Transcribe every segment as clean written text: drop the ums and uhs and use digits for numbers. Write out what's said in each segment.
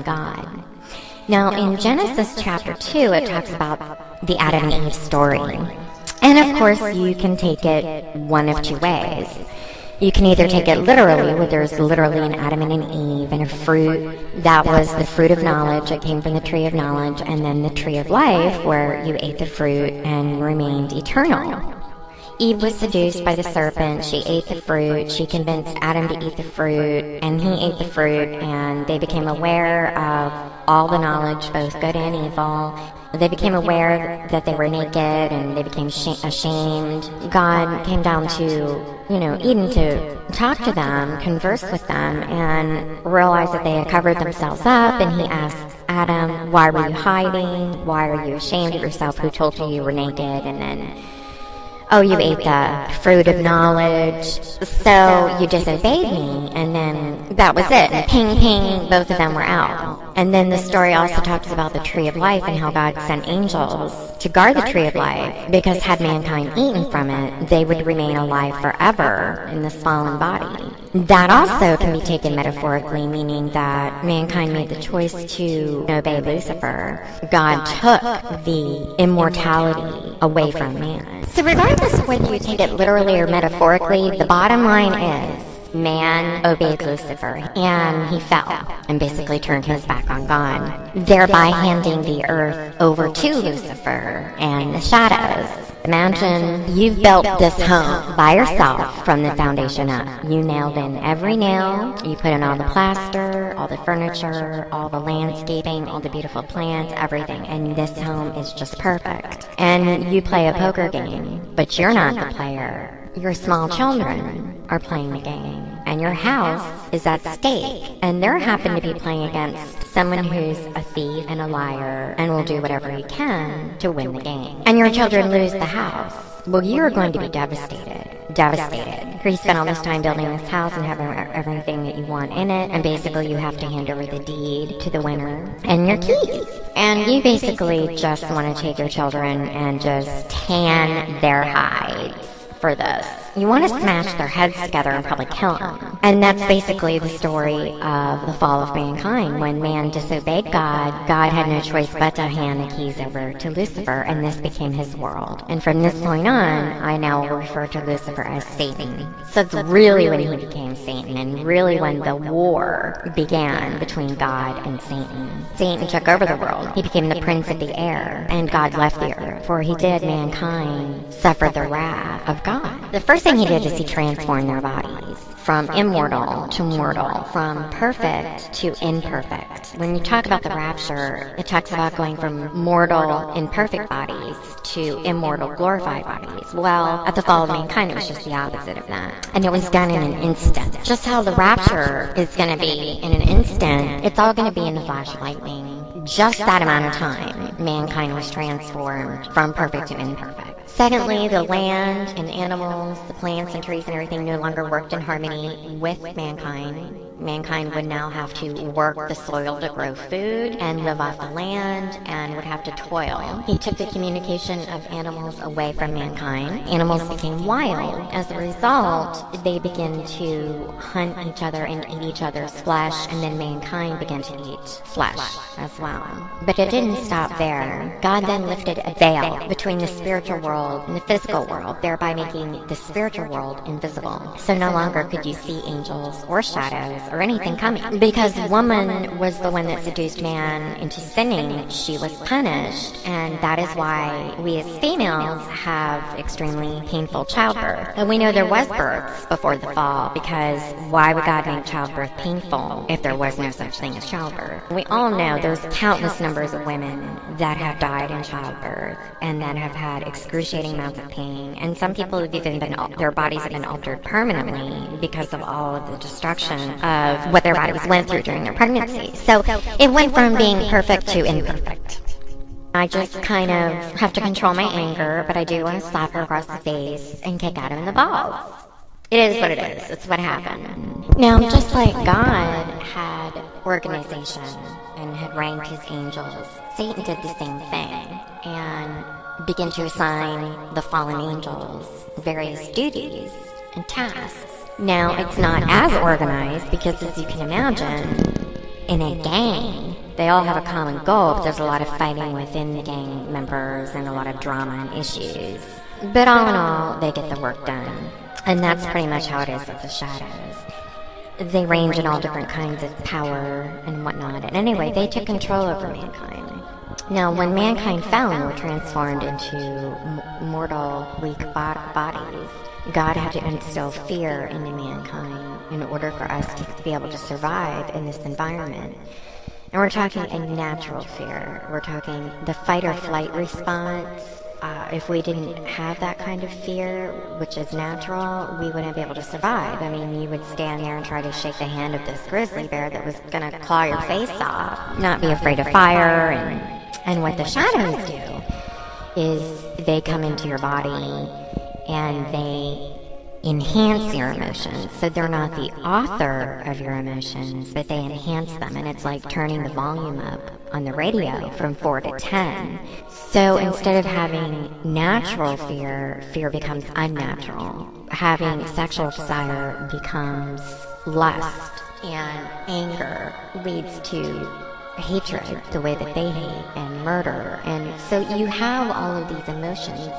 God. Now, in Genesis chapter 2, it talks about the Adam and Eve story. And of course, you can take it one of two ways. You can either take it literally, where there's literally an Adam and an Eve and a fruit that was the fruit of knowledge that came from the tree of knowledge, and then the tree of life, where you ate the fruit and remained eternal. Eve was seduced by the serpent. She ate the fruit. She convinced Adam to eat the fruit, and he ate the fruit, and they became aware of all the knowledge, both good and evil. They became aware that they were naked, and they became ashamed. God came down to, Eden to talk to them, converse with them, and realized that they had covered themselves up, and he asked Adam, why were you hiding? Why are you ashamed of yourself? Who told you were naked? And then, oh, you ate the fruit of knowledge, so you disobeyed me. And then that was it. And ping, ping, both of them were out. And then the story also talks about the tree of life and how God sent angels to guard the tree of life, because had mankind eaten from it, they would remain alive forever in this fallen body. That also can be taken metaphorically, meaning that mankind made the choice to obey Lucifer. God took the immortality away from man. So regardless of whether you take it literally or metaphorically, the bottom line is man obeyed Lucifer, and he fell and basically turned his back on God, thereby handing the earth over to Lucifer and the shadows. Imagine you've built this home by yourself from the foundation up. You nailed in every nail, you put in all the plaster, all the furniture, all the landscaping, all the beautiful plants, everything, and this home is just perfect. And you play a poker game, but you're not the player. Your small children are playing the game, and your house is at stake, and they're happen to be playing against someone who's a thief and a liar and will do whatever he can to win the game. And your children lose the house. Well, you're going to be devastated. You spent all this time building this house and having everything that you want in it, and basically you have to hand over the deed to the winner and your keys. And you basically just want to take your children and just tan their hides for this. You want to smash their heads together and probably kill them. And that's basically the story of the fall of mankind. When man disobeyed God, God had no choice but to hand the keys over to Lucifer, and this became his world. And from this point on, I now refer to Lucifer as Satan. So it's really when he became Satan, and really when the war began between God and Satan. Satan took over the world. He became the prince of the air, and God left the earth, for he did mankind suffer the wrath of God. The first thing he did is he transformed their bodies from immortal to mortal, from perfect to imperfect. When you talk about the rapture, it talks about going from mortal, imperfect bodies to immortal, glorified bodies. Well, at the fall of mankind, it was just the opposite of that. And it was done in an instant. Just how the rapture is going to be in an instant, it's all going to be in the flash of lightning. Just that amount of time, mankind was transformed from perfect to imperfect. Secondly, the land and animals, the plants and trees and everything no longer worked in harmony with mankind. Mankind would now have to work the soil to grow food and live off the land, and would have to toil. He took the communication of animals away from mankind. Animals became wild. As a result, they began to hunt each other and eat each other's flesh, and then mankind began to eat flesh as well. But it didn't stop there. God then lifted a veil between the spiritual world and the physical world, thereby making the spiritual world invisible. So no longer could you see angels or shadows or anything coming. Because woman was the one that seduced man into sinning, she was punished, and that is why we as females have extremely painful childbirth. And we know there was births before the fall, because why would God make childbirth painful if there was no such thing as childbirth? We all know there's countless numbers of women that have died in childbirth and that have had excruciating amounts of pain, and some people have even been, their bodies have been altered permanently because of all of the destruction of what their bodies went through during their pregnancy. So it went from being perfect to imperfect. I just kind of have to control my anger, but I do want to slap her across the face and kick Adam in the balls. It is what it is. It's what happened. Now, just like God had organization and had ranked his angels, Satan did the same thing and began to assign the fallen angels various duties and tasks. Now, it's not as organized because, as you can imagine, in a gang, They all have a common goal, but there's a lot of fighting within the gang members and a lot of drama and issues. But all in all, they get the work done. And that's pretty much how it is with the shadows. They range in all different kinds of power and whatnot. And anyway, they took control over mankind. Now, when mankind fell and were transformed into mortal, weak bodies, God had to instill fear into mankind in order for us to be able to survive in this environment. And we're talking a natural fear. We're talking the fight or flight response. If we didn't have that kind of fear, which is natural, we wouldn't be able to survive. I mean, you would stand there and try to shake the hand of this grizzly bear that was going to claw your face off, not be afraid of fire. And what the shadows do is they come into your body and they enhance your emotions. So they're not the author of your emotions, but they enhance them. And it's like turning the volume up on the radio from 4 to 10. So instead of having natural fear, fear becomes unnatural. Having sexual desire becomes lust, and anger leads to hatred, the way that they hate, and murder. And so you have all of these emotions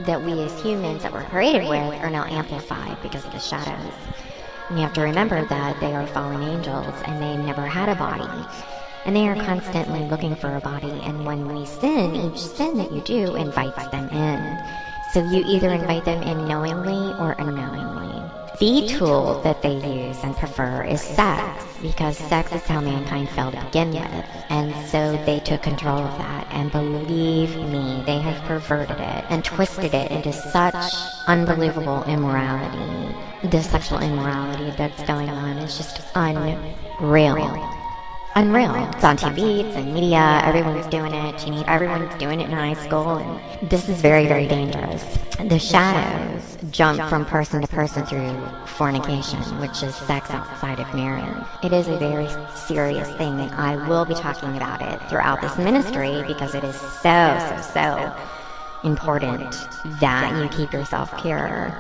that we as humans that we're created with are now amplified because of the shadows. And you have to remember that they are fallen angels and they never had a body. And they are constantly looking for a body, and when we sin, each sin that you do invites them in. So you either invite them in knowingly or unknowingly. The tool that they use and prefer is sex, because sex is how mankind fell to begin with. And so they took control of that, and believe me, they have perverted it and twisted it into such unbelievable immorality. The sexual immorality that's going on is just unreal. Unreal. It's on TV, it's in media, everyone's doing it, everyone's doing it in high school, and this is very, very dangerous. The shadows jump from person to person through fornication, which is sex outside of marriage. It is a very serious thing, and I will be talking about it throughout this ministry because it is so important that you keep yourself pure.